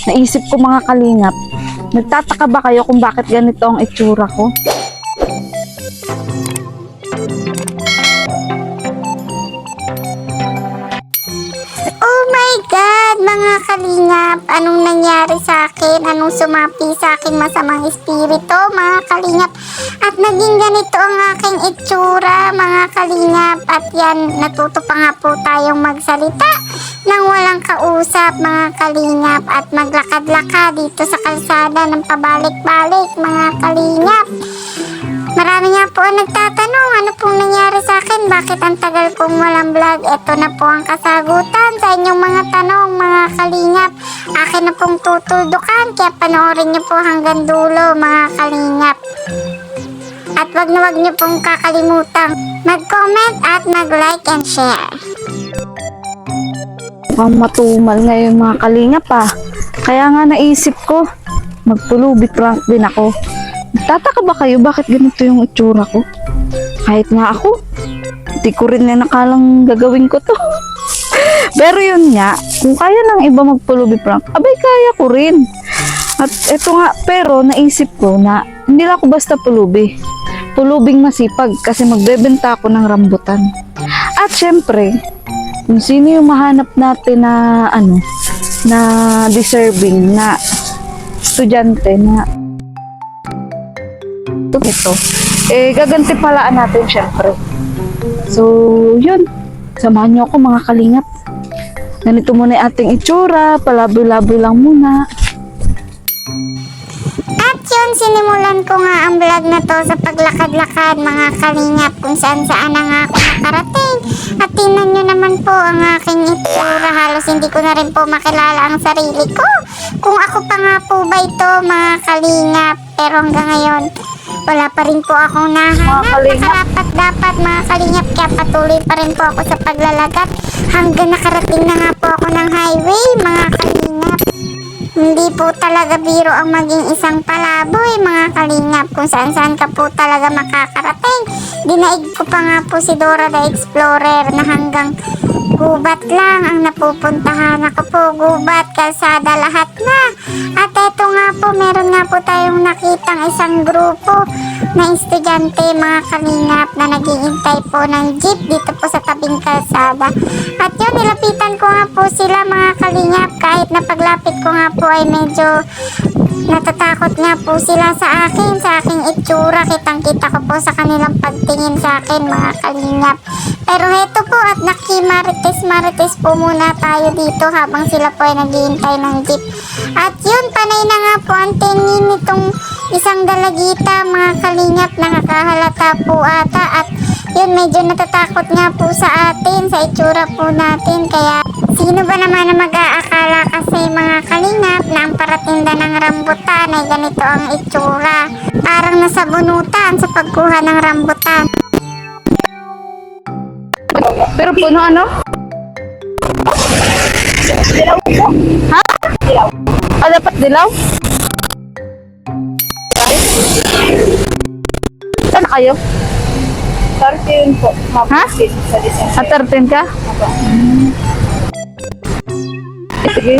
naisip ko mga kalingap, nagtataka ba kayo kung bakit ganito ang itsura ko? Oh my God, mga kalingap, anong nangyari sa akin? Anong sumapi sa akin masamang espiritu, mga kalingap? At naging ganito ang aking itsura, mga kalingap. At yan, natuto pa nga po tayong magsalita nang walang kausap, mga kalingap. At maglakad-lakad dito sa kalsada ng pabalik-balik, mga kalingap. Marami nga po ang nagtatanong, ano pong nangyari sa akin? Bakit ang tagal kong walang vlog? Ito na po ang kasagutan sa inyong mga tanong, mga kalingap. Akin na pong tutuldukan, kaya panoorin niyo po hanggang dulo, mga kalingap. At wag na wag niyo pong kakalimutang mag-comment at mag-like and share. Ang matumal ngayon mga kalingap Kaya nga naisip ko, magpulubi prank din ako. Nagtataka ba kayo bakit ganito yung itsura ko? Kahit nga ako, hindi ko rin na nakalang gagawin ko to. Pero yun nga, kung kaya ng iba magpulubi prank, abay kaya ko rin. At eto nga, pero naisip ko na hindi lang ako basta pulubi. Pulubing masipag kasi magbebenta ako ng rambutan. At syempre, kung sino yung mahanap natin na na deserving na estudyante na ito, gagantipalaan natin syempre. So, yun. Samahan niyo ako mga kalingap. Ganito muna yung ating itsura. Palaboy-laboy lang muna. At yun, sinimulan ko nga ang vlog na to sa paglakad-lakad, mga kalingap, kung saan-saan na nga ako nakarating. At tingnan nyo naman po ang aking itsura. Halos hindi ko na rin po makilala ang sarili ko. Kung ako pa nga po ba ito, mga kalingap. Pero hanggang ngayon, wala pa rin po akong nahanap. Nakarapat-dapat, mga kalingap, kaya patuloy pa rin po ako sa paglalagat hanggang nakarating na nga po ako ng highway, mga kalingap. Hindi po talaga biro ang maging isang palaboy, mga kalingap, kung saan-saan ka po talaga makakarating. Dinaig ko pa nga po si Dora the Explorer na hanggang gubat lang ang napupuntahan. Ako po, gubat, kalsada, lahat na. At eto nga po, meron nga po tayong nakitang isang grupo na estudyante, mga kalingap, na nag-iintay po ng jeep dito po sa tabing kalsada. At yun, nilapitan ko nga po sila, mga kalingap, kahit na paglapit ko nga po ay medyo natatakot nga po sila sa aking itsura. Kitang-kita ko po sa kanilang pagtingin sa akin, mga kalingap. Pero heto po, at nakimarites po muna tayo dito habang sila po ay naghihintay ng jeep. At yun, panay na nga po ang tingin nitong isang dalagita, mga kalingap, nakakahalata po ata. At yun, medyo natatakot nga po sa atin, sa itsura po natin. Kaya sino ba naman na mag-aakala kasi, mga kalingap, na ang paratinda ng rambutan ay ganito ang itsura. Parang nasa bunutan sa pagkuha ng rambutan. Pero puno Dilaw po. Ha? Dilaw. Dapat dilaw? Saan kayo? 13 po. Ha? Sa December. 13 ka? Sige.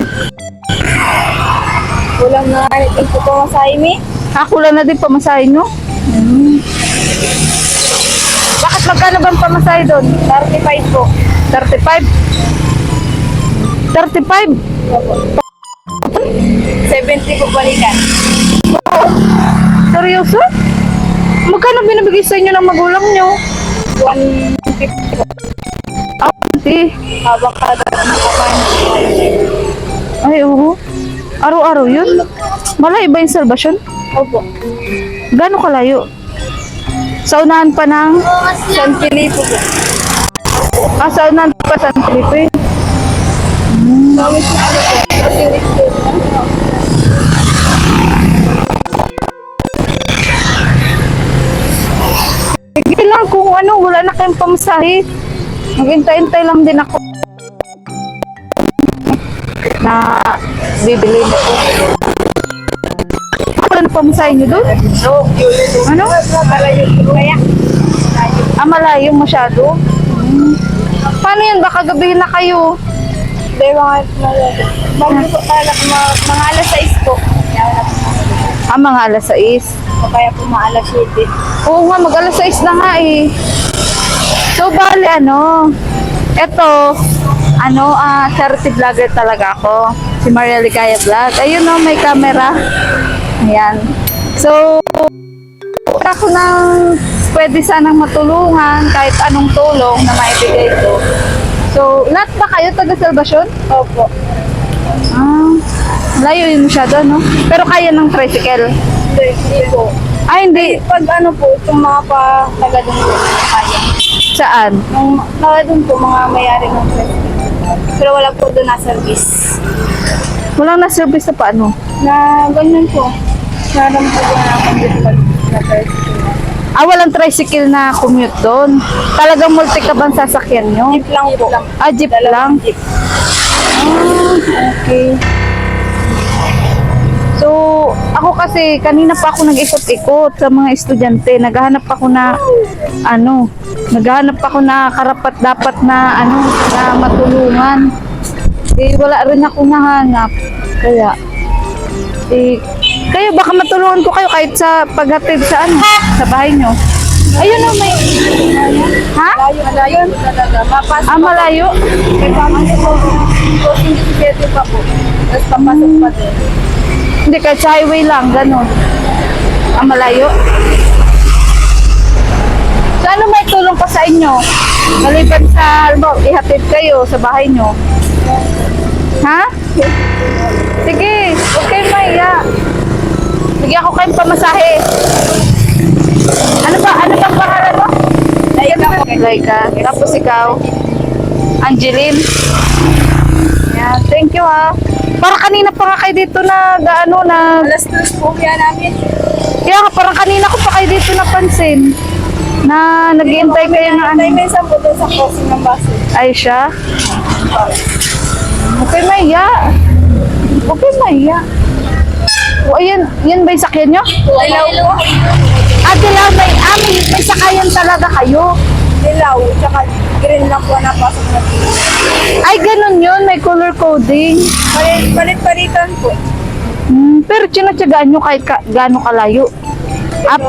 Kulang na ito po sa imi. Kulang na din pamasahe nyo? Bakit magkano bang pamasahe doon? 35 po. 35? 35? Opo. 70 po balikan. Seryoso? Magkano binibigay sa inyo ng magulang nyo? 150 po. Hindi. Habang kada Ay, oo. Araw-araw yun? Malayo ba yung salvation? Opo. Gano'ng kalayo? Sa unahan pa ng... San Filipo po. Sa unahan pa San Felipe. Gawin po ano po. Kasi po. Sige lang kung wala na kayong pamasahe. Maghintay-hintay lang din ako. Na bibili na po. Wala na pamasahe nyo doon? Ano? Malayo masyado. Paano yan? Baka gabihin na kayo. Hindi, bago po talaga, mga alas 6 po. Kaya wala po namin. Mga alas 6. O kaya po mga alas 7. Oo nga, mag alas 6 na nga eh. So, bali charity vlogger talaga ako. Si Maria Ligaya Vlog. Ayun o, may camera. Ayan. So, ako nang pwede sanang matulungan kahit anong tulong na maibigay ko. So, lahat ba kayo taga Salvacion? Opo. Layo yun masyado, no? Pero kaya ng tricycle. Hindi po. Ay, hindi. Pag ano po, itong mga taga doon po, kaya. Saan? Nung taga doon po, mga mayari ng president. Pero wala po doon na service. Walang na-service na paano? Na ganyan po. Naram po na dito na president. Walang tricycle na commute doon. Talagang multi ka bang sasakyan nyo? Jeep lang po. Jeep lang? Jeep. Okay. So, ako kasi, kanina pa ako nag-ikot-ikot sa mga estudyante. Naghahanap ako na karapat dapat na matulungan. Wala rin ako nahanap. Kaya, kayo baka matulungan ko kayo kahit sa paghatid sa bahay nyo. Ayun o, may... Ha? Malayo talaga. Mapasok Malayo? kay pamasok po. Crossing 17 pa po. Tapos papasok pa din. Hindi, kahit sa highway lang, ganun. Malayo? So, ano may tulong pa sa inyo? Maliban sa, ihatid kayo sa bahay nyo. Ha? Sige, okay, Maya. Bigyan ko kayong pamasahe. Ano bang pangalan mo? Laika. Tapos ikaw? Angeline? Yan, thank you ha. Para kanina pa nga kayo dito Alas 2 po kaya namin. Kaya nga, parang kanina ko pa kayo dito napansin na nag-iintay kayo na Tayo minsan po doon sa crossing ng bus. Ay siya? Okay, Maya. Okay, Maya. O, ayan, yan ba yung sakyan nyo? Dilaw po. Dilaw, may sakayan talaga kayo. Dilaw. Tsaka green lang po napasok na po. Ay, ganun yun, may color coding. Palit-palitan po. Pero tinatyagaan nyo kahit gaano kalayo.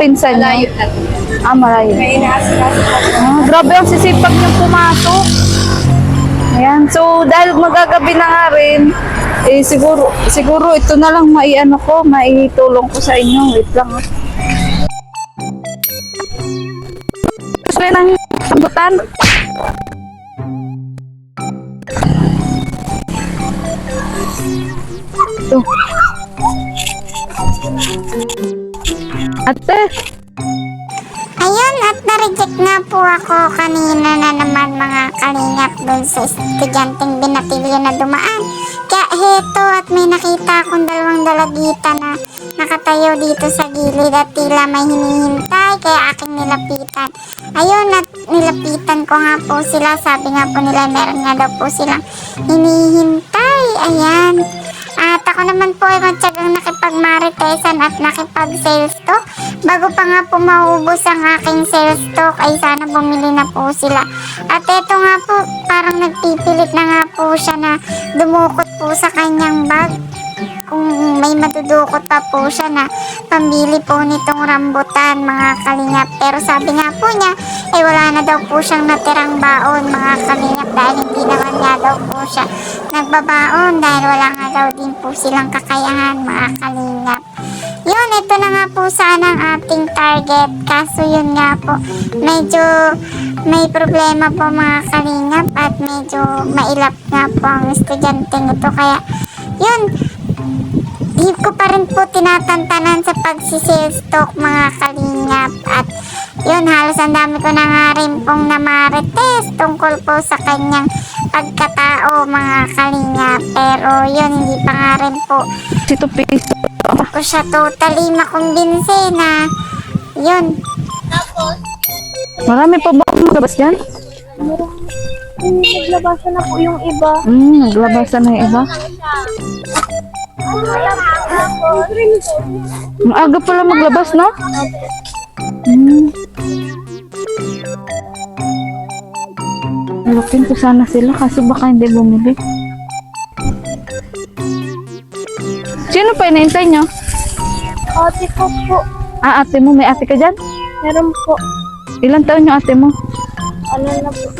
Pinsan nyo? Malayo na. Malayo. May inaas-inaas po. Grabe ang sisipag niyong pumasok. Ayan, so dahil magagabi na nga rin, siguro ito na lang maitulong ko sa inyo. Wait lang. Gusto rin ang sambutan. Ito. Ate, Ayun, at na-reject nga po ako kanina na naman mga kalingap dun sa estudyanteng binatilyo na dumaan. Kaya heto at may nakita akong dalawang dalagita na nakatayo dito sa gilid at tila may hinihintay kaya aking nilapitan. Ayun, at nilapitan ko nga po sila. Sabi nga po nila meron nga daw po silang hinihintay. Ayan. At ako naman po ay matyagang nakipagmaritesan at nakipag-sales talk. Bago pa nga po maubos ang aking sales talk ay sana bumili na po sila. At eto nga po, parang nagpipilit na nga po siya na dumukot po sa kanyang bag. Kung may madudukot pa po siya na pambili po nitong rambutan mga kalingap. Pero sabi nga po niya, wala na daw po siyang natirang baon mga kalingap dahil hindi naman nga daw po siya nagbabaon dahil wala nga daw din po silang kakayahan mga kalingap. Yun, ito na nga po sana ang ating target. Kaso yun nga po, medyo may problema po mga kalingap at medyo mailap nga po ang estudyanteng ito. Kaya yun, di ko pa rin po tinatantanan sa pagsisales talk mga kalingap. At yun, halos ang dami ko na nga rin pong namarites tungkol po sa kanyang pagkatao mga kalingap. Pero yun, hindi pa nga rin po Tito Piso. ko siya totally makumbinse na yun. Marami pa ba maglabas yan? Naglabasan na po yung iba. Naglabasan na yung iba. Ang aga pala maglabas, no? Lukin ko sana sila kaso baka hindi bumili. Sino pa inaintay nyo? Ate ko po. Ah, ate mo. May ate ka dyan? Meron po. Ilan taon yung ate mo? Ano na po?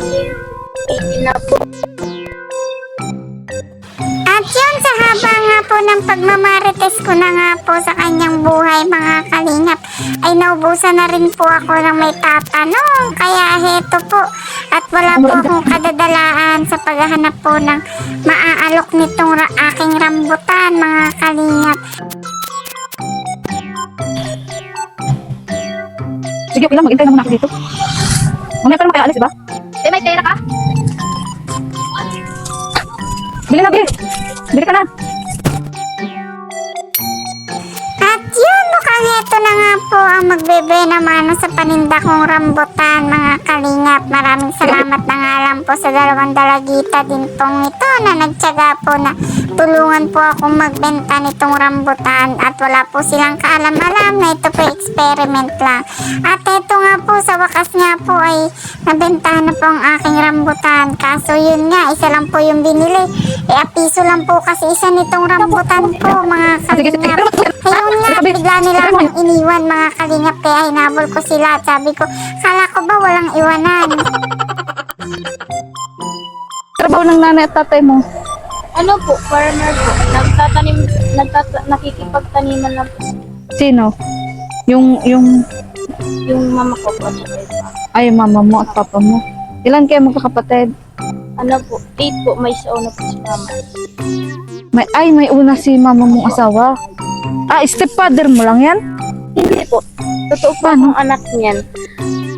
18 na po. At yun, sa haba nga po ng pagmamarites ko na nga po sa kanyang buhay, mga kalingap, ay naubusan na rin po ako ng may tatanong. Kaya heto po, at wala po akong kadadalaan sa paghahanap po ng maaalok nitong aking rambutan, mga kalingap. Sige, okay lang. Mag-intay na muna ako dito. Mamaya pa naman kaya alis, diba? May pera ka? Bili na, bili. Bili ka na. At yun, mukhang heto na nga po ang magbebe naman sa paninda kong rambutan, mga kalingap. Maraming salamat na nga lang po sa dalawang dalagita din pong ito na nagtyaga po na tulungan po akong magbenta nitong rambutan at wala po silang kaalam-alam na ito po experiment lang. At ito nga po, sa wakas nga po ay nabentahan na po ang aking rambutan. Kaso yun nga, isa lang po yung binili. A piso lang po kasi isa nitong rambutan po, mga kalingap. Ayun nga, bigla nila akong iniwan, mga kalingap, kaya hinabol ko sila at sabi ko, kala ko ba walang iwanan? Trabaho ng nanay at tatay mo. Ano po? Farmer po. Nakikipagtaniman lang po. Sino? Yung Yung mama ko po. ay mama mo at papa mo. Ilan kayo magkakapatid? Ano po? 8 po. May sauna po si mama. May una si mama mong asawa. Ah, stepfather mo lang yan? Hindi po. Totoo po Paano? ang anak niyan.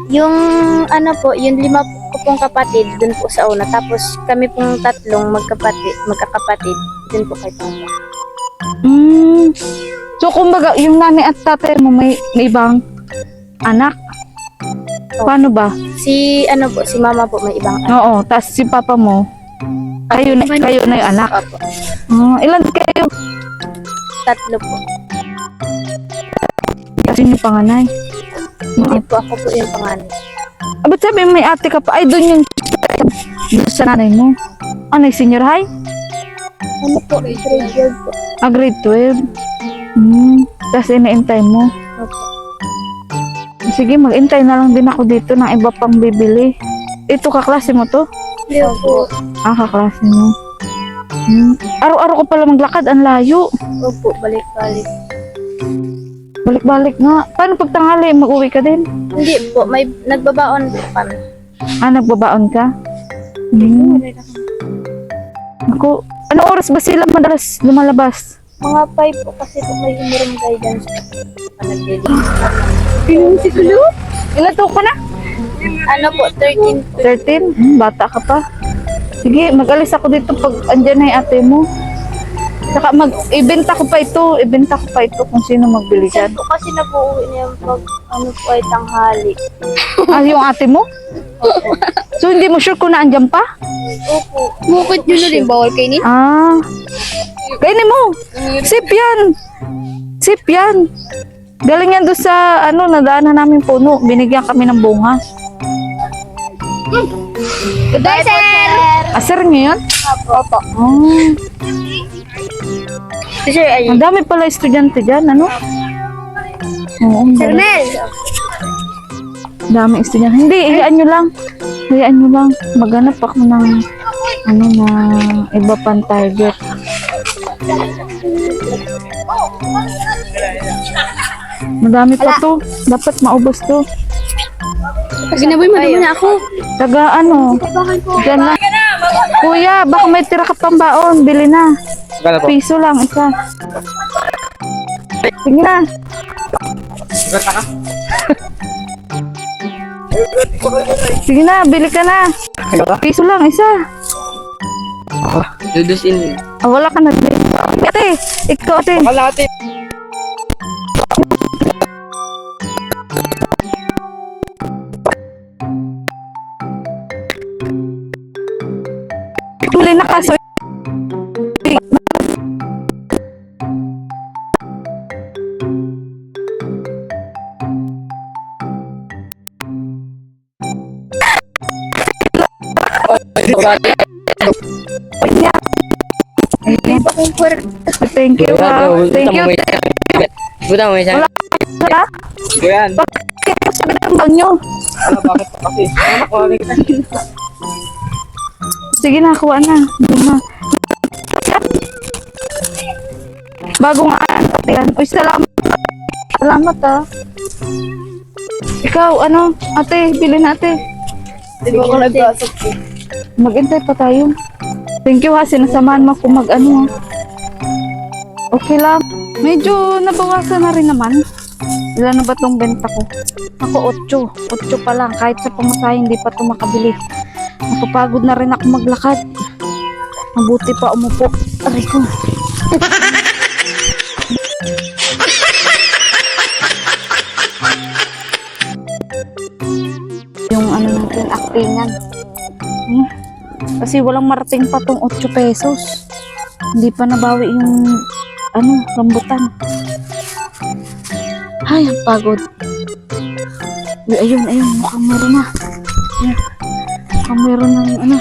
Yung ano po, yung 5 ko pong kapatid dun po sa una. Tapos kami pong 3 magkakapatid dun po kay papa. So, kumbaga, yung nanay at tatay mo may ibang anak? Paano ba? Si ano po, si mama po may ibang anak. Oo, tas si papa mo, kayo na yung anak. Opo. Ilan kayo? 3 po. Kasi yung panganay. Hindi po ako po yung panganay. Ba't sabi may ate ka pa? Ay, doon yung doon sa nanay mo. Ano, senior high? Ano po? Grade 12 po. Ah, grade 12. Tapos inaintay mo. Opo. Sige, mag-intay na lang din ako dito ng iba pang bibili. Ito, kaklase mo to? Hindi po. Ah, kaklase mo. Araw-araw ko pala maglakad, ang layo. Opo, balik-balik. Balik-balik nga. Paano pag tanghali, mag-uwi ka din? Hindi po, may nagbabaon po kami. Ah, nagbabaon ka? Ako, ano oras ba sila madalas lumalabas? Mga 5 po kasi po may umuring guidance. Si Kulo? Ilan to ko na? Ano po, 13 po. 13? Bata ka pa. Sige, mag-alis ako dito pag andyan na yung ate mo. Saka ibenta ko pa ito kung sino magbili dyan. Minsan po kasi nabuuwi niya pag ano po ay tanghali. Ah, yung ate mo? So, hindi mo sure kung naandyan pa? Opo. Bukod yun na rin, bawal kainin? Ah. Kainin mo. Sip yan. Sip yan. Galing yan doon sa, nadaanan namin puno. Binigyan kami ng bunga. Good day, sir! Sir ngayon? Opo. Oh. Sir, ay. Ang dami pala estudyante dyan, ano? Oo, ang Sir dami. Mel! Dami estudyante. Hindi, hayaan nyo lang. Hayaan nyo lang. Maghanap ako ng, na iba pang target. Madami pa to. Dapat maubos to. Ginaboy mo naman ako. Taga dyan lang. Kuya, baka may tira ka pang baon. Bili na. Piso lang, isa. Sige na. Sige na, bili ka na. Piso lang, isa. Dudusin. Wala ka na. Ate, ikaw ate. Kalahati. Tuloy na kaso. Thank you, ha. Thank you. Buta mo isa. Ha? Yan. Sabi ng bag nyo. Ano, bakit kasi? Ano ko? Sige na, kuha na. Doon na. Bagong yan. Uy, salamat. Salamat, ha. Ikaw, ano? Ate, bilhin ate. Di ba ako nagpasok? Mag-intay pa tayo. Thank you, ha. Sinasamahan mo ako mag-ano, ha. Okay lang. Medyo nabawasan na rin naman. Ilan na ba tong benta ko? Ako, 8. 8 pa lang. Kahit sa pamasahe, hindi pa ito makabili. Napapagod na rin ako maglakad. Mabuti pa umupo. Aray ko. Yung ano natin, actingan. Kasi walang marating pa tong 8 pesos. Hindi pa nabawi yung ano, rambutan. Ay, ang pagod. Uy, ayun, mukhang meron na. Ayan. Mukhang meron ng ano.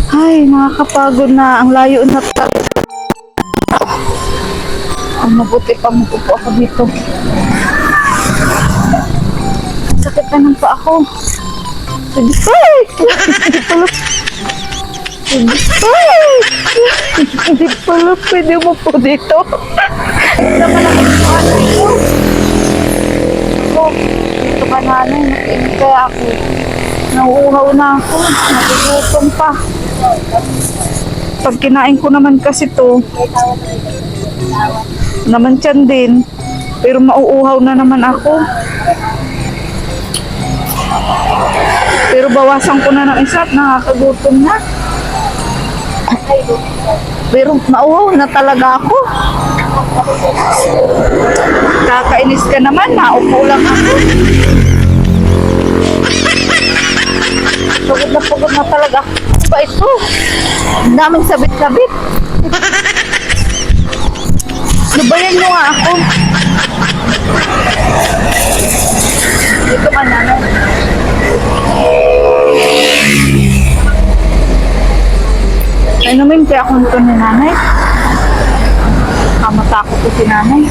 Ay, nakakapagod na. Ang layo na talaga. Ang mabuti pa mapupo ako dito. Sakit na ng paa ko. Ay! Hindi pala pwede mo po dito. Naman ako sa ano ito. Dito ba nanay? Nakinig kaya ako. Nauuhaw na ako. Nagugutom pa. Pag kinain ko naman kasi to, naman tiyan din. Pero mauuhaw na naman ako. Pero bawasan ko na ng isa at nakakagutom na. Pero mauhaw na talaga ako. Kakainis ka naman, naupo lang ako. Pagod na talaga ako. Ba ito? Ang daming sabit-sabit. Lubayan nyo nga ako. Dito ka naman. Ay naman, kaya akong ito ni nanay. Kamatakot ko si nanay.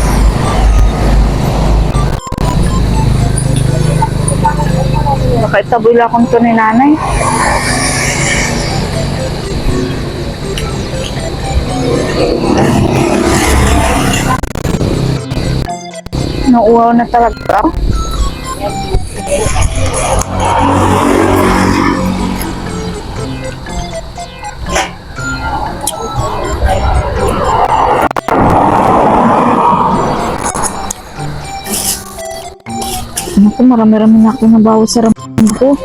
Baka itaboy lang akong ito ni nanay. Nauuhaw na talaga ako. Naku, marami-rami na ako nabawa sa ramon ko.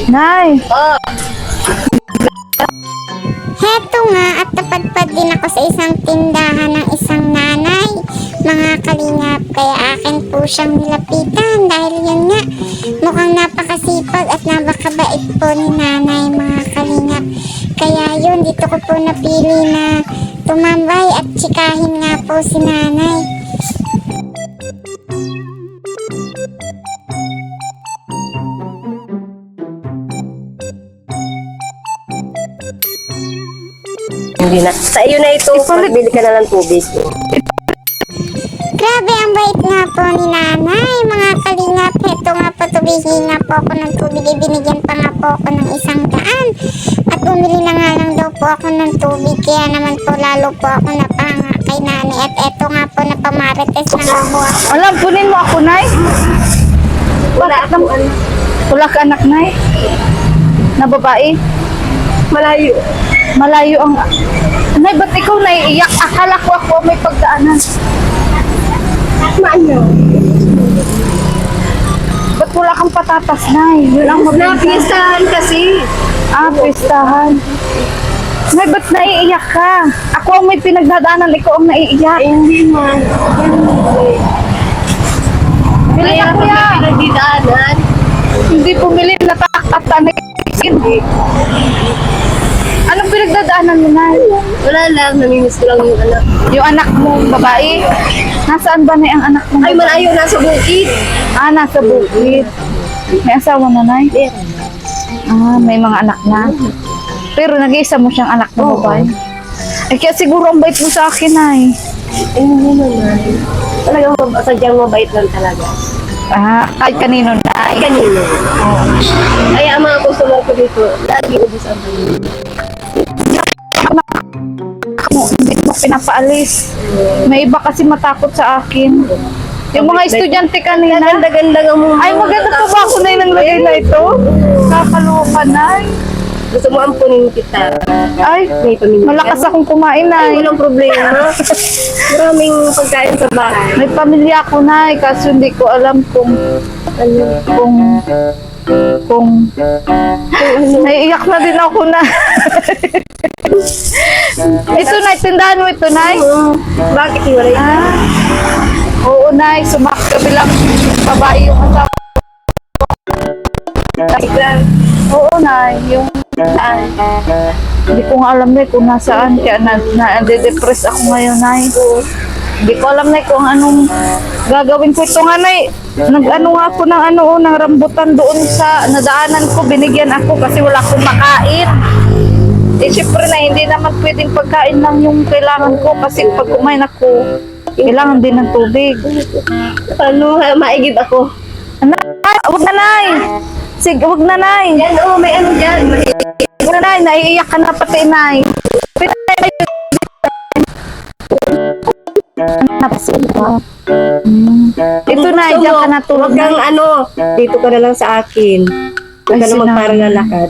Nay! Heto nga at napadpad din ako sa isang tindahan ng isang nanay. Mga kalingap, kaya akin po siyang nilapitan dahil yun nga, mukhang napakasipag at napakabait po ni nanay, mga kalingap. Kaya yun, dito ko po napili na tumambay at tsikahin nga po si nanay. Hindi na. Sa iyo na ito, magbili ka na ng tubig. Grabe, ang bait nga po ni nanay, mga kalingap. Heto nga po, tubihi nga po ako ng tubig. Ibinigyan pa nga po ako ng 100. At bumili na nga lang daw po ako ng tubig. Kaya naman po lalo po ako napahanga kay nanay. At eto nga po, napamarites na nga po ako. Alam, punin mo ako, Nay. Wala ka anak, Nay? Na babae? Malayo. Malayo ang... Nay, ba't ikaw naiiyak? Akala ko ako may pagdaanan. Maano? Ba't wala kang patatas, Nay? Yun ang mabenta. Napistahan kasi. Pistahan. Nay, ba't naiiyak ka? Ako ang may pinagdadaanan, ikaw ang naiiyak. Hindi man. Bili Kaya na, kung kuya. may pinagdidaanan, Hindi pumili na tatak-tatak. Hindi. Anong pinagdadaanan mo, Nay? wala lang. Namimiss ko lang yung anak. Yung anak mo, babae? Nasaan ba na ang anak mo? Ay, malayo na sa bukid. Nasa bukid. May asawa na, Nay? Meron. May mga anak na. Pero nag-iisa mo siyang anak na babae. Eh, kaya siguro ang bait mo sa akin, Nay. Ay, hindi naman. Talagang sadyang mabait lang talaga. Kahit kanino, Ay, Nay. kanino. Kaya ang mga customer ko dito, lagi ubus ang kanino. Hindi mo pinapaalis. May iba kasi matakot sa akin. Yung mga estudyante kanina. Ganda-ganda nga mo. Ay, maganda pa ba ako na yung naglagay na ito? Kakaloka, Nay. Gusto mo ampunin kita. Ay, May pamilya. malakas akong kumain, Ay, Nay. walang problema. Maraming pagkain sa bahay. May pamilya ako, Nay, kaso hindi ko alam kung naiiyak na din ako na. Ito, Nay, tindahan mo ito, Nay. Bakit hiwalay ka? Oo, Nay, sumaksabi lang babae yung asawa. Oo, Nay, yung hindi ko nga alam, Nay, kung nasaan, kaya na-depress ako ngayon, Nay. Hindi ko alam, Nay, kung anong gagawin ko. Ito nga, Nay, nag-ano nga ako ng rambutan doon sa nadaanan ko, binigyan ako kasi wala akong makain. Eh, syempre na, hindi naman pwedeng pagkain lang yung kailangan ko kasi pag kumain ako, kailangan din ng tubig. Ano, maigib ako. Wag na, Nay! Sige, wag na, Nay! Yan, may ano dyan. Wag na, Nay! Naiiyak ka na pati, Nay! Ito, Nay, diyan ka natulog, Huwag kang Nay. dito ka na lang sa akin. Huwag ka Ay, na magparangalakad.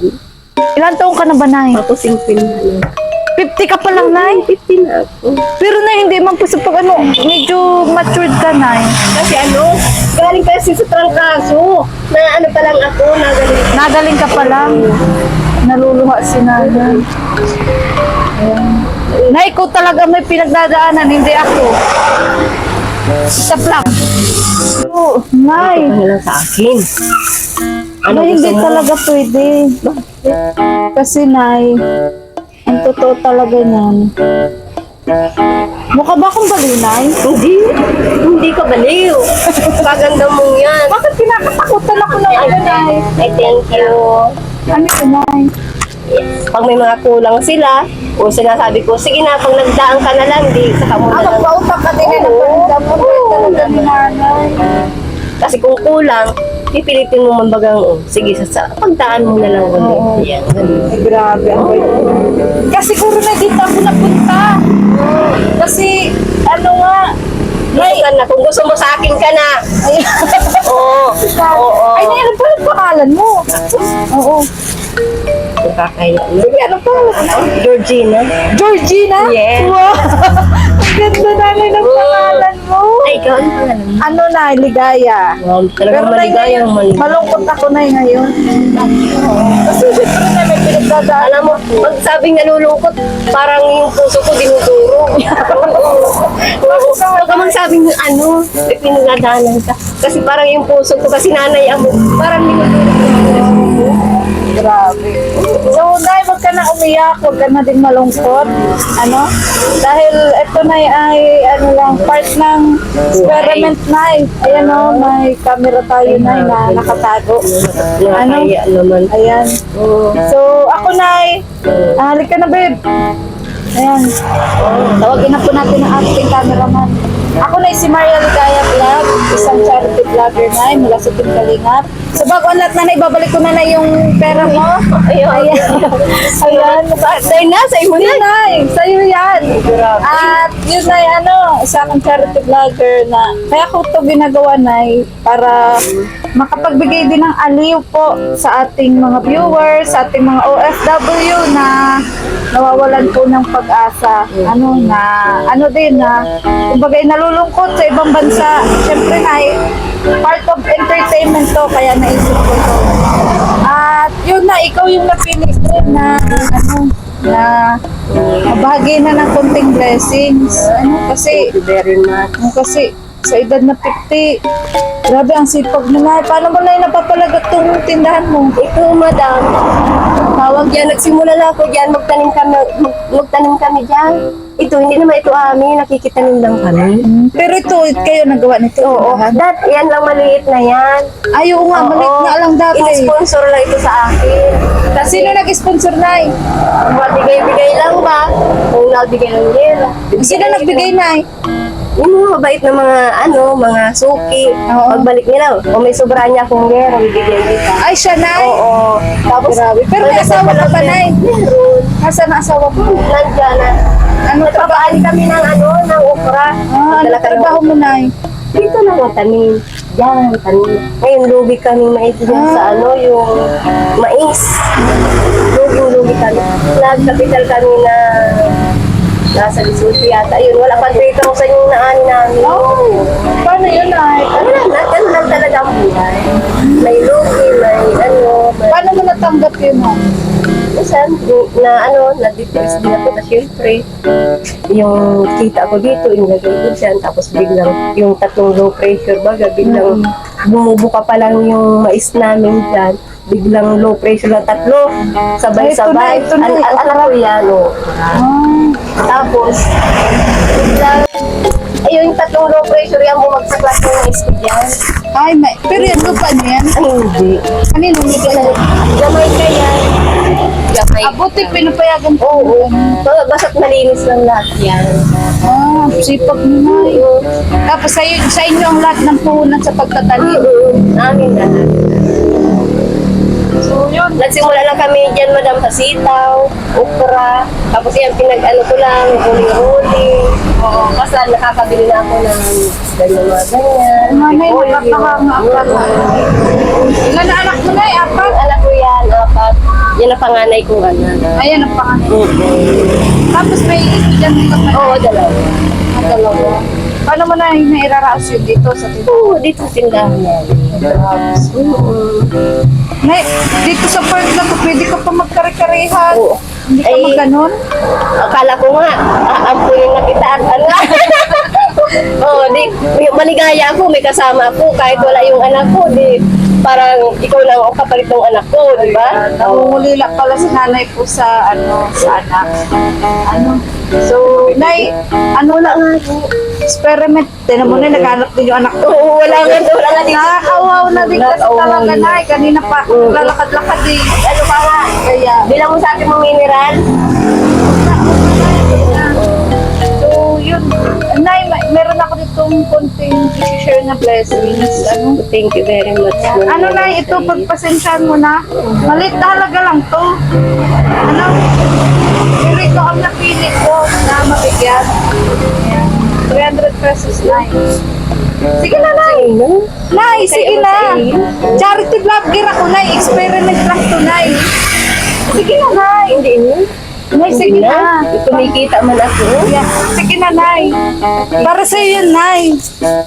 Ilan taong ka na ba, Nay? Ako 50 ka pa lang, Nay? 15 na ako. Pero, Nay, hindi man po sa pag medyo matured ka, Nay. Kasi galing kasi sa trangkaso. Na pa lang ako, nagaling. Nagaling ka pa lang. Naluluha si Nanay. Ayan. Nay, ikaw talaga may pinagdadaanan, hindi ako. Stop lang. Oo, Nay. Ano lang sa akin? Ano Nay, gusto hindi mo? talaga pwede. Kasi, Nay, ang totoo talaga niyan. Mukha ba akong baliw, Nay? Hindi ka baliw. Paganda mong yan. Bakit kinakatakutan ako ng ano, Nay? Ay, thank you. Ano yun, Nay? Pag may mga kulang sila, o sinasabi ko, sige na, pag nagdaan ka na lang, di sa kamo na lang. Magpautak ka din na paninda mo. Talaga ni Nanay. Kasi kung kulang, pipilitin mo mambagang, sige, pagdaan mo na lang ulit. Yan, ganun. Ay, grabe ang bait mo. Kasi siguro na dito ako napunta. Kasi, ano nga, Ay, ka na, kung gusto mo sa akin ka na. ay, Oo. Oo. ay, ano pa yung pangalan mo? Oo. Kakaya. Sige, ano pa? Georgina. Georgina? Yes. Wow! Ang ganda Nanay ng pangalan mo. Ay, ikaw, ano pa naman? Ano na, ligaya. Wow, talagang Nay, maligaya ang maligaya. malungkot ako na ngayon. Kasi syempre na may pinagdadaan. Alam mo, pag sabing nalulungkot, parang yung puso ko dinuduro. Huwag ka magsabing may pinagdadaanan ka. Kasi parang yung puso ko, kasi nanay ako, parang dinuduro. Grabe. So, Nay, wag ka na umiyak, wag ka na din malungkot. Ano? Dahil ito, Nay, ay lang, part ng experiment, Nay. Ayan o, may camera tayo, Nay, na nakatago. Nakakaya naman. Ayan. So, ako, Nay. Halika na, babe. Ayan. Tawagin na po natin ang ating cameraman. Ako na si Maria Ligaya Vlog, isang charity vlogger na mula sa Team Kalingap. So bago ang lahat na ibabalik ko na yung pera mo. Ayun. Ayan. Ayan. Dahil na, sa imo Hindi, na. Nay. Sa'yo yan. At yun, Nay, isang charity vlogger na kaya ko ito ginagawa, Nay, para makapagbigay din ng aliw po sa ating mga viewers, sa ating mga OFW na nawawalan po ng pag-asa. Kumbaga, nalulungkot sa ibang bansa. Siyempre, Nay, part of entertainment to, kaya naisip ko to. At yun na, ikaw yung napili ko na mabahagi na ng konting blessings. Kasi, Thank you very much. kasi sa edad na 50, grabe ang sipag mo, Nay. Paano mo na napapalagat tong tindahan mo? Ito, madam. tawag yan, nagsimula na ako dyan, magtanim kami dyan. Ito, hindi naman ito amin, nakikitanim lang kami. Pero ito, kayo nagawa nito. Oo, yan lang maliit na yan. Ay, oo nga, maliit nga lang dati. In-sponsor lang ito sa akin. Kasi Sino nag-sponsor, Nay? mabigay-bigay lang ba? Kung nabigay lang nila. Sino nagbigay, Nay? Yung mga mabait na mga suki. Oo. Pagbalik nila, o may sobra niya kung meron, bigyan kita. Ay, siya, Nay. Oo. Tapos, Grabe. Pero may asawa ka pa, Nay? Meron. Nasaan ang asawa mo? Nandiyan na. Ano Nagpapaali kami ng ng okra. ano Dala kami ng trabaho mo, Nay? Dito lang ang tanim. Yan, tanim. Ngayon, lubi kami mais dyan sa yung mais. Lubi kami. Nag-capital kami na nasa 18 yata. Ayun, wala pa 3,000 yung naani namin. Paano yun, Nay? Wala na, ganun lang talaga ang buhay. May lubi, may may... Paano mo natanggap yun, Nay? Minsan, na-depress din ako na syempre. Yung kita ko dito, inilagay ko dyan, tapos biglang, yung 3 low pressure baga, biglang bumubuka pa lang yung mais namin dyan, biglang low pressure na 3, sabay-sabay. Ito na, Alam ko yan, Tapos, biglang, ayun, yung 3 low pressure yan, bumagsak lang yung mais ko dyan. Ay, pero yan, lupa niyo yan? Ay, hindi. Kanino bigay? Gamay ka yan. Gamay. Buti pinapayagan ko. Oo. Basta't malinis lang lahat yan. Sipag mo, Nay. Tapos sa inyo ang lahat ng puhunan sa pagtatanim. Amin lahat. So, yun. Nagsimula lang kami dyan, madam, sa sitaw, okra. Tapos yan, pinag-ano ko lang, huling-huling. Oo, kasi nakakabili na ako ng ganyan. Nanay, Repolyo. nakakahanga ka na. Ilan na anak mo, Nay? 4? Ang anak ko yan, 4. Yan ang panganay kong anak. Ayan ang pangalan. Tapos may ilan ka pa. Oo, 2. Dalawa. Paano mo na nairaraos yun dito sa tito? Oo, dito sa tindahan yan. Nay, dito sa park na to, pwede ka pa magkare-karehan. Oo. Hindi ka Ay, magganon. Akala ko nga, aampunin na kita at ano. Oo, maligaya ako, may kasama ako, kahit wala yung anak ko, parang ikaw lang ang kapalit ng anak ko, di ba? Nangungulila pala si nanay po sa sa anak. So, Nay, experiment. Tinan mo na, naghanap din yung anak ko. Oo, wala nga dito. Nakakawaw na din kasi talaga, Nay. Kanina pa ako lalakad-lakad eh. Ano pa nga? Kaya, Bilang mo sa akin mga mineral. so, yun. Nay, meron ako ditong konting i-share na blessings. Thank you very much. Nay, ito, pagpasensyahan mo na. Malit na halaga lang to. Pero ito ang napili ko na mabigyan. Ayan. 300 pesos, Nay. Sige na, Nay. Nay, sige na. Charity vlogger ako, Nay. Experiment lang to, Nay. Sige na, Nay. Hindi mo. Nay, sige na. Kumikita man ako. Yeah. Sige na, Nay. Para sa'yo yun, Nay.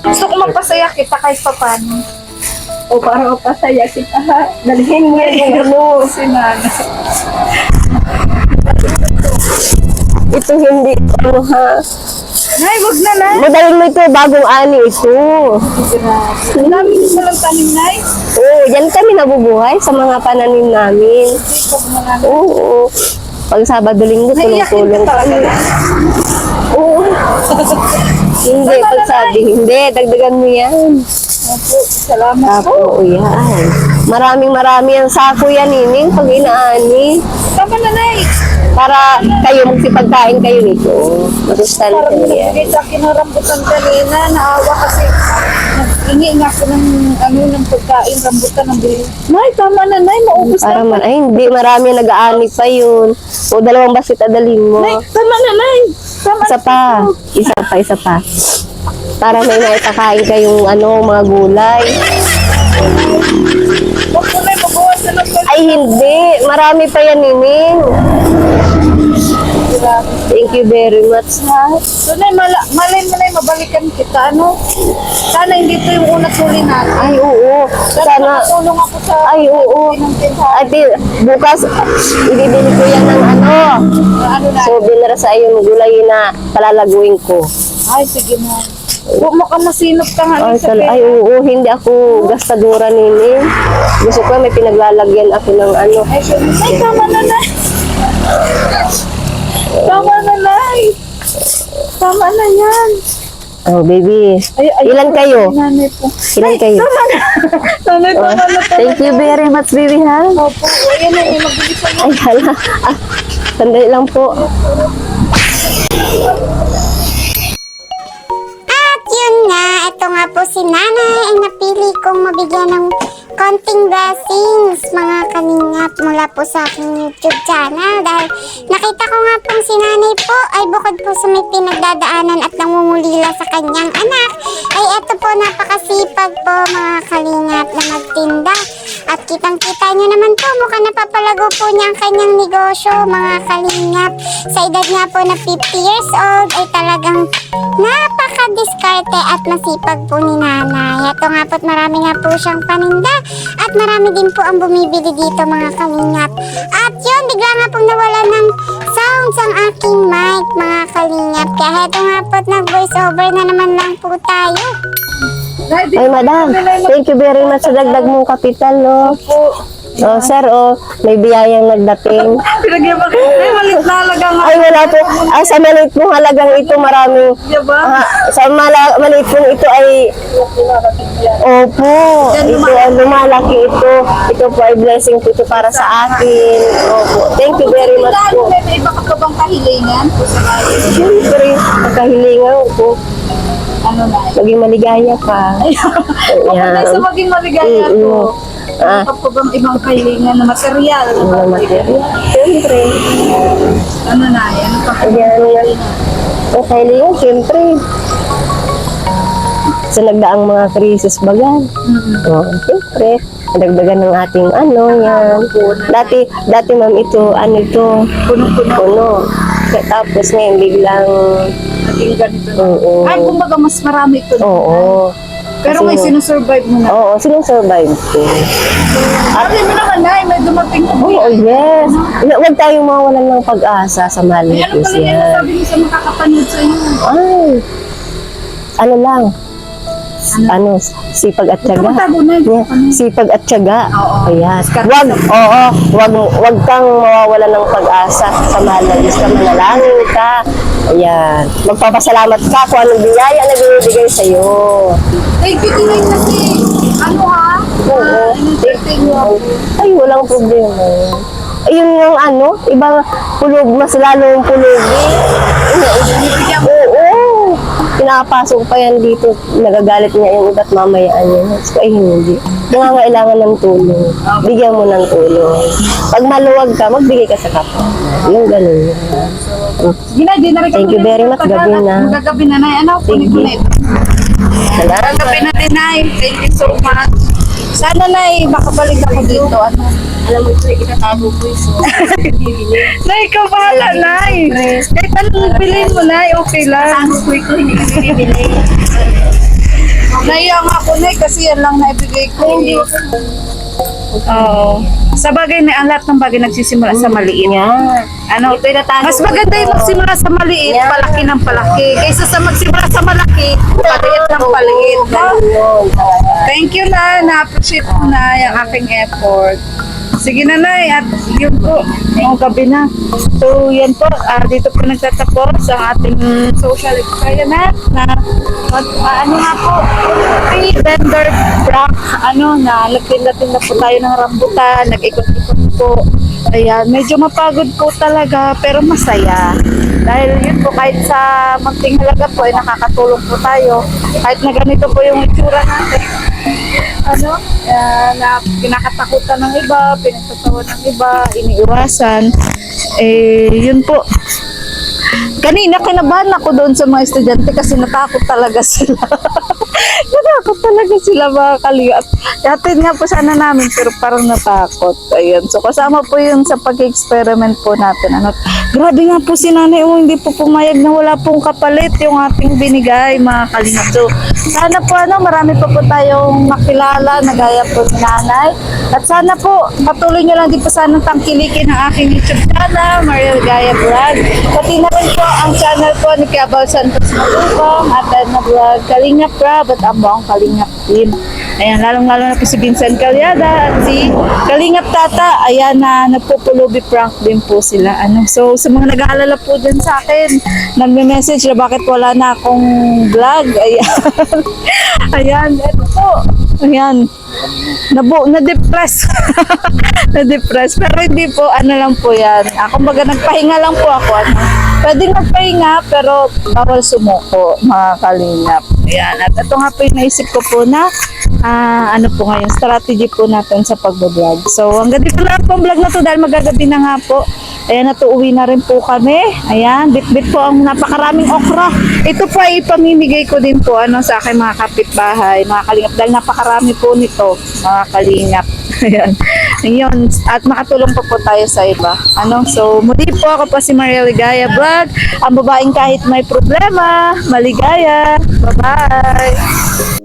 Gusto ko magpasaya kita kahit papano. O parang pasaya kita ha. Dalhin mo yan yung Si Nana. Ito hindi ha. Nay, wag na, Nay. Madalhin mo ito, bagong ani ito. Ang dami ko lang tanim, Nay. Oo, dyan kami nabubuhay sa mga pananim namin. Sipag mo na. Oo. Pag Sabado Linggo, Naiiyakin tulong-tulong ka talaga, kami. Nay. Oo. Hindi, pagsabi, hindi. Dagdagan mo yan. Opo, salamat po. Oo, yan. Maraming ang sako yan, Nining, pag inaani. Tama na, Nay. Para kayo magsipagkain kayo nito. Magustuhan Parang kayo yan. nagbigay sa akin ng rambutan kanina. Naawa kasi nag-ingi nga ako ng pagkain, rambutan ng bili. Nay, tama na, Nay. Maubos Para na. ay hindi, marami nag-aani pa yun. O 2 basit adalin mo. Nay, tama na, Nay. Tama Isa pa. Para may naitakain kayong mga gulay. Huwag mo, Nay. Mabawas na ng pag- Ay hindi, marami pa yan, Nining. Thank you very much, ha? So, Nay, malay mo, Nay, mabalikan kita, Sana hindi ito yung una tuli natin. Ay, oo. Sana, Makatulong ako sa ay, oo. ng tindahan. Ate, bukas, ibibili ko yan ng Ano na? So, binara sa iyo ng gulay na palalaguin ko. Ay, sige na. Huwag mo ka masinop ka nga Ay, sa pera. ay, oo, hindi ako gastadora nini. Gusto ko may pinaglalagyan ako ng ano. Ay, tama na, Nay. Tama na, Nay. Tama na yan. Oh, baby. Ilan kayo? Nanay po. Ilan kayo? Nanay, Oh, tama na. thank you very much, baby, ha? Opo, ayan na, mag-bilisan mo. Ay, hala. Ah, sandali lang po. At yun nga, ito nga po si nanay ay napili kong mabigyan ng konting blessings mga kalingap mula po sa aking YouTube channel dahil nakita ko nga pong si nanay po ay bukod po sa may pinagdadaanan at nangungulila sa kanyang anak ay ito po napakasipag po mga kalingap na magtinda at kitang-kita nyo naman po mukhang napapalago po niya ang kanyang negosyo mga kalingap sa edad nga po na 50 years old ay talagang napaka-diskarte at masipag po ni nanay. Ito nga po't marami nga po siyang paninda at marami din po ang bumibili dito mga kalingap. At yun, bigla nga pong nawala ng sounds ang aking mic mga kalingap. Kaya ito nga po't nag-voice over na naman lang po tayo. Ay, madam. Thank you very much sa dagdag mong kapital, no? Oh, sir, oh, may biyayang nagdating. Pinagyan mo kayo. Ay, malit na halaga nga. Ay, wala po. Ah, sa maliit pong halagang ito, maraming... Diba? sa maliit pong ito ay... Opo, ito ay lumalaki ito. Ito po ay blessing po ito para sa akin. Opo, thank you very much po. May iba ka pa bang kahilingan po sa bahay? Siyempre, pagkahilingan ko, Ano na? maging maligaya pa. Kapag sa maging maligaya to, Ah, kapag bang ibang kahilingan na material, ano material? Siyempre. ano na, yan pa. Ayan, yan. Ang kahilingan, siyempre. Sa nagdaang mga krisis bagan. Oh, siyempre. Dagdagan ng ating ano, yan. Dati ma'am ito, ano ito? Puno. Tapos ngayon biglang, Naging ganito na. oo. Ay, kumbaga mas marami ito. Oo. Pero may Kasi- sinusurvive mo na. Oo, sinusurvive ko. Sabi mo naman na, may dumating na Oo, yes. Huwag tayong mawalan ng pag-asa sa Ay, maliit ano pala yan yan. sabi mo sa makakapanood sa inyo? Ay, ano lang. Ano, sipag at tiyaga. Tago na. Yeah, sipag at tiyaga. Oo. Ayan. Wag kang mawawala ng pag-asa sa malalis ka, manalangin ka. Ayan. Magpapasalamat ka kung anong biyaya na binibigay sa'yo. Thank you, Tinay, kasi ano ha? Oo. In-entertain mo ako. Ay, walang problema. Ayun yung ano, ibang pulog, mas lalong pulubi. Oo. Pinapasok pa yan dito. Nagagalit niya yung iba't mamayaan niya. So, ay hindi. Nangangailangan ng tulong. Bigyan mo ng tulong. Pag maluwag ka, magbigay ka sa kapwa. Yung ganun. Sige na, di na rin Thank you very much, gabi na. Magagabi na, Nay. Ano, kunin ko na ito. Salamat. Magagabi na din, Nay. Thank you so much. Sana, Nay, makabalik ako dito. Ano? Alam mo ito, itatago ko yung Nay, ikaw bahala, Nay. Kahit anong bilhin mo, Nay, okay lang. ko ito, hindi ko binibili. Naiya nga ako, Nay, kasi yan lang naibigay ko. Hindi Oo. Sa bagay na, ang lahat ng bagay nagsisimula sa maliit. Yan. Ano? Mas maganda yung magsimula sa maliit, palaki ng palaki. Kaysa sa magsimula sa malaki, paliit ng paliit. Thank you na, na-appreciate ko na yung aking effort. Sige na, Nay, at yun po, ngayong gabi na. So, yan po, dito po nagtatapos ang ating social experiment na ano nga po, free vendor block, na latin-latin na po tayo ng rambutan, nag-ikot-ikot po. Ayan, medyo mapagod po talaga, pero masaya. Dahil yun po, kahit sa munting halaga po, ay nakakatulong po tayo. Kahit na ganito po yung itsura natin. Na kinakatakutan ng iba, pinagtatawan ng iba, iniiwasan. Yun po. Kanina kinabahan ako doon sa mga estudyante kasi natakot talaga sila. Natakot talaga sila mga kalingap. Hatid nga po sana namin pero parang natakot. Ayan. So kasama po yun sa pag-experiment po natin. Ano, grabe nga po si nanay. Oh, hindi po pumayag na wala pong kapalit yung ating binigay mga kalingap. So sana po marami pa po tayong makilala na gaya po ni nanay. At sana po patuloy nyo lang din po sana tangkilikin ang aking YouTube channel, Mariel Gaya Vlog. Pati na rin po ang channel po ni Kiabal Santos Malubong at na vlog Kalingap Rob at ang buong Kalingap team. Ayan, lalong-lalo na po si Vincent Calyada at si Kalingap Tata. Ayan, na nagpupulubi prank din po sila. So, sa mga nag-aalala po dyan sa akin, nagme-message na bakit wala na akong vlog. Ayan. Ayan, eto po. Ayan. Na-depress. Na-depress. Pero hindi po, lang po yan. Ako baga nagpahinga lang po ako. Pwedeng magpahinga, pero bawal sumuko, mga kalingap. Ayan. At ito nga po yung naisip ko po na po ngayon, strategy po natin sa pag-vlog. So, hanggang dito lang po ang vlog na to dahil magagabi na nga po. Ayan, natuuwi na rin po kami. Ayan, bit-bit po ang napakaraming okra. Ito po ay ipamimigay ko din po sa aking mga kapitbahay, mga kalingap. Dahil napakarami po nito, mga kalingap. Ayan. Yun. At makatulong po tayo sa iba. So, muli po ako po si Mariel Gaya Vlog. Ang babaeng kahit may problema, maligaya. Bye-bye!